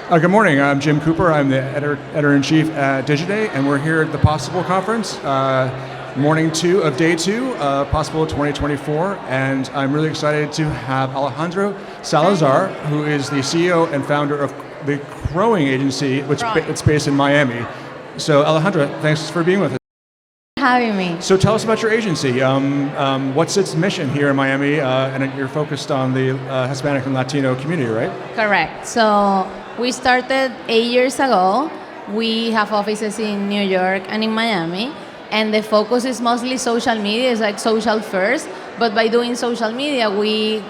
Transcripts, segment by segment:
Good morning. I'm Jim Cooper. I'm the editor-in-chief at Digiday, and we're here at the Possible Conference, morning 2 of day 2, Possible 2024. And I'm really excited to have Alejandra Salazar, who is the CEO and founder of the CROING agency, which it's based in Miami. So Alejandra, thanks for being with us. Having me. So tell us about your agency. What's its mission here in Miami? And you're focused on the Hispanic and Latino community, right? Correct. So we started 8 years ago. We have offices in New York and in Miami. And the focus is mostly social media. It's like social first. But by doing social media, we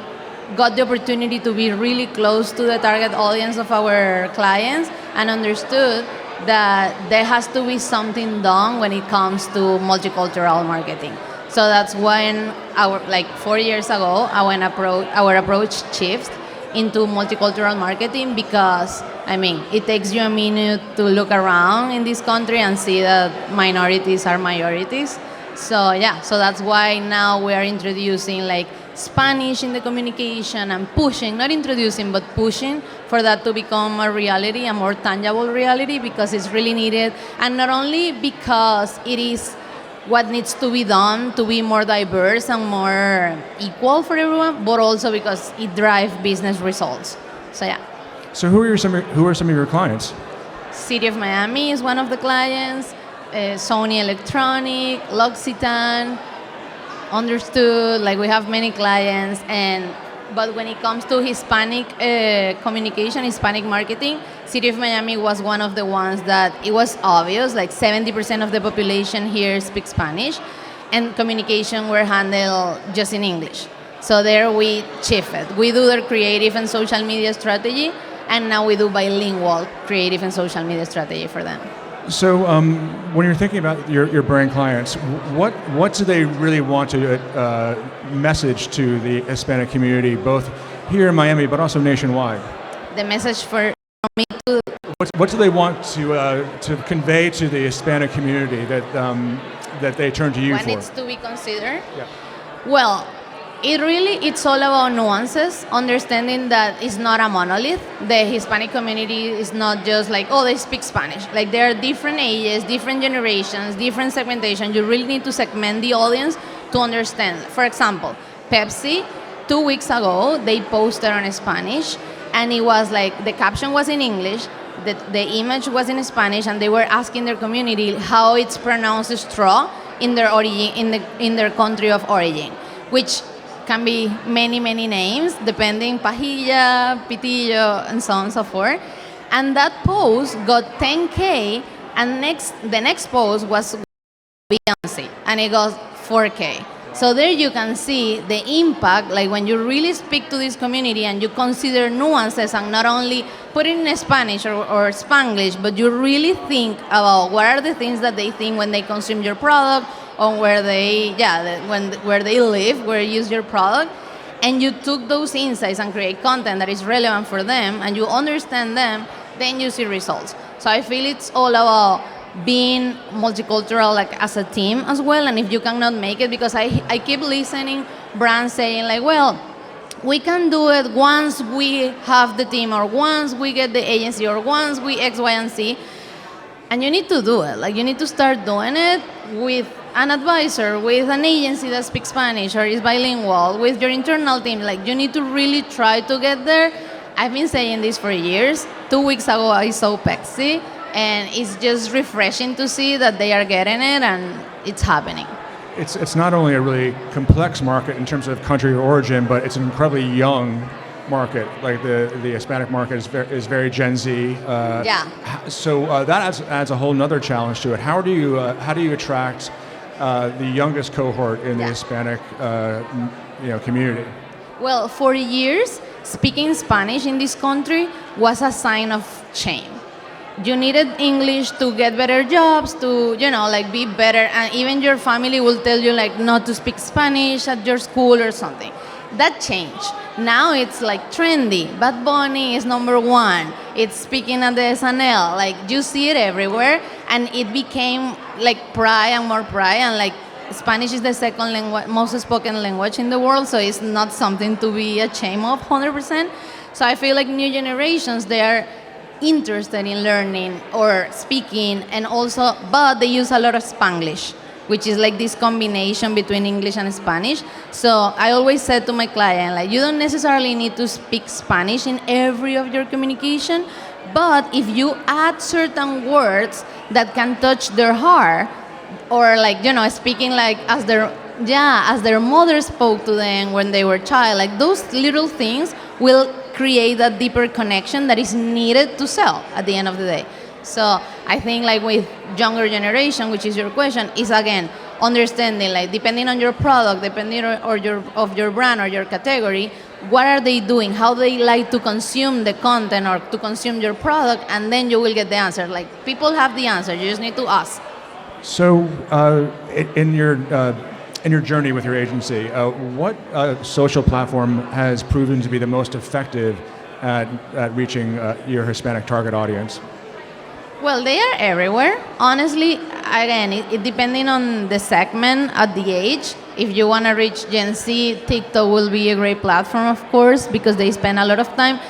got the opportunity to be really close to the target audience of our clients and understood that there has to be something done when it comes to multicultural marketing. So that's when 4 years ago, our approach shifted into multicultural marketing because, it takes you a minute to look around in this country and see that minorities are majorities. So that's why now we are introducing Spanish in the communication and pushing, not introducing, but pushing for that to become a reality, a more tangible reality, because it's really needed. And not only because it is what needs to be done to be more diverse and more equal for everyone, but also because it drives business results. So who are some of your clients? City of Miami is one of the clients, Sony Electronic, L'Occitane, Understood. We have many clients, but when it comes to Hispanic communication, Hispanic marketing, City of Miami was one of the ones that it was obvious, 70% of the population here speaks Spanish, and communication were handled just in English. So there we shifted. We do their creative and social media strategy, and now we do bilingual creative and social media strategy for them. So when you're thinking about your brand clients, what do they really want to message to the Hispanic community, both here in Miami but also nationwide? The message for me to... What do they want to convey to the Hispanic community that they turn to you for? What needs to be considered? Yeah. Well, it's all about nuances, understanding that it's not a monolith. The Hispanic community is not just they speak Spanish. There are different ages, different generations, different segmentation. You really need to segment the audience to understand. For example, Pepsi, 2 weeks ago, they posted on Spanish, and it was the caption was in English, the image was in Spanish, and they were asking their community how it's pronounced straw in their origin, in their country of origin, which can be many, many names, depending, pajilla, pitillo, and so on and so forth. And that post got 10K, and the next post was Beyonce, and it got 4K. So there you can see the impact, when you really speak to this community and you consider nuances and not only put it in Spanish or Spanglish, but you really think about what are the things that they think when they consume your product, or where they live, where you use your product, and you took those insights and create content that is relevant for them, and you understand them, then you see results. So I feel it's all about being multicultural as a team as well, and if you cannot make it, because I keep listening brands saying we can do it once we have the team, or once we get the agency, or once we X, Y, and Z. And you need to do it. You need to start doing it with an advisor, with an agency that speaks Spanish or is bilingual, with your internal team. You need to really try to get there. I've been saying this for years. 2 weeks ago, I saw Pepsi, and it's just refreshing to see that they are getting it and it's happening. It's not only a really complex market in terms of country of origin, but it's an incredibly young market. The Hispanic market is very Gen Z. So that adds a whole nother challenge to it. How do you attract the youngest cohort in the Hispanic community? Well, for years, speaking Spanish in this country was a sign of shame. You needed English to get better jobs, to be better, and even your family will tell you not to speak Spanish at your school or something. That changed. Now it's trendy. Bad Bunny is #1. It's speaking at the SNL. You see it everywhere, and it became pride and more pride, and Spanish is the second most spoken language in the world, so it's not something to be ashamed of 100%. So I feel new generations, they are interested in learning or speaking, and also, but they use a lot of Spanglish, which is like this combination between English and Spanish. So I always said to my client, like, you don't necessarily need to speak Spanish in every of your communication, but if you add certain words that can touch their heart, or like, speaking like as their mother spoke to them when they were child, like those little things will create a deeper connection that is needed to sell at the end of the day. So I think like with younger generation, which is your question, is again understanding, like, depending on your product, depending on your brand or your category, what are they doing, how they like to consume the content or to consume your product, and then you will get the answer. Like, people have the answer, you just need to ask. So, in your journey with your agency, what social platform has proven to be the most effective at reaching your Hispanic target audience? Well, they are everywhere. Honestly, again, it depending on the segment at the age. If you want to reach Gen Z, TikTok will be a great platform, of course, because they spend a lot of time.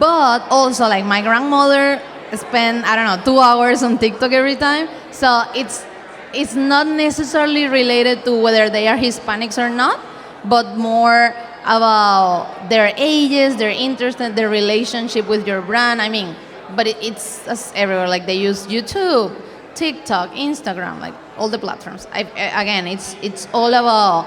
But also, like, my grandmother spend, 2 hours on TikTok every time. So it's not necessarily related to whether they are Hispanics or not, but more about their ages, their interest, and their relationship with your brand. But it's everywhere. Like, they use YouTube, TikTok, Instagram, like all the platforms. Again, it's all about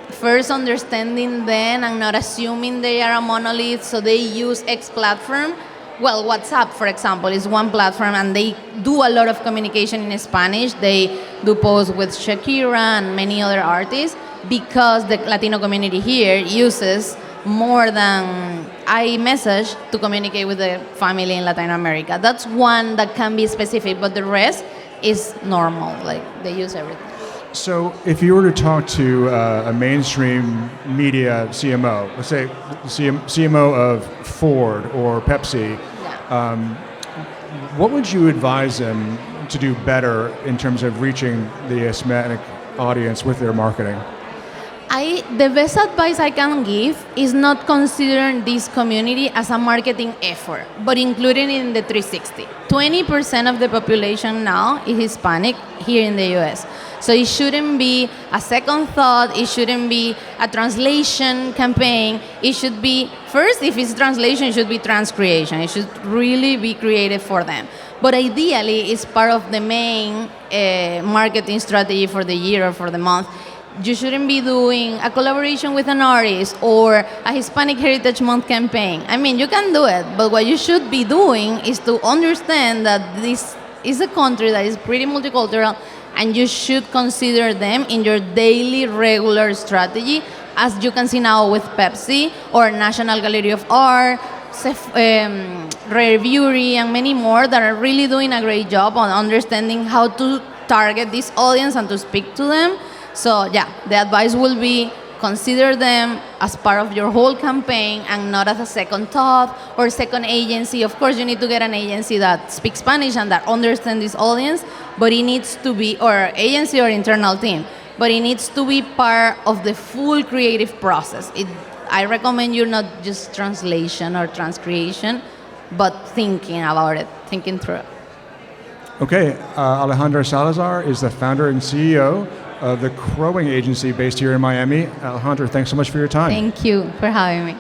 first understanding them and not assuming they are a monolith. So they use X platform. Well, WhatsApp, for example, is one platform, and they do a lot of communication in Spanish. They do posts with Shakira and many other artists because the Latino community here uses more than iMessage to communicate with the family in Latin America. That's one that can be specific, but the rest is normal. Like, they use everything. So, if you were to talk to a mainstream media CMO, let's say CMO of Ford or Pepsi, what would you advise them to do better in terms of reaching the Hispanic audience with their marketing? The best advice I can give is not considering this community as a marketing effort, but including it in the 360. 20% of the population now is Hispanic here in the US. So it shouldn't be a second thought, it shouldn't be a translation campaign. It should be, first, if it's translation, it should be transcreation. It should really be created for them. But ideally, it's part of the main marketing strategy for the year or for the month. You shouldn't be doing a collaboration with an artist or a Hispanic Heritage Month campaign. You can do it, but what you should be doing is to understand that this is a country that is pretty multicultural, and you should consider them in your daily, regular strategy, as you can see now with Pepsi or National Gallery of Art, Rare Beauty, and many more that are really doing a great job on understanding how to target this audience and to speak to them. So yeah, the advice will be consider them as part of your whole campaign and not as a second thought or second agency. Of course, you need to get an agency that speaks Spanish and that understands this audience, but it needs to be, or agency or internal team, but it needs to be part of the full creative process. I recommend you not just translation or transcreation, but thinking about it, thinking through it. Okay, Alejandra Salazar is the founder and CEO of the CROING agency based here in Miami. Alejandra, thanks so much for your time. Thank you for having me.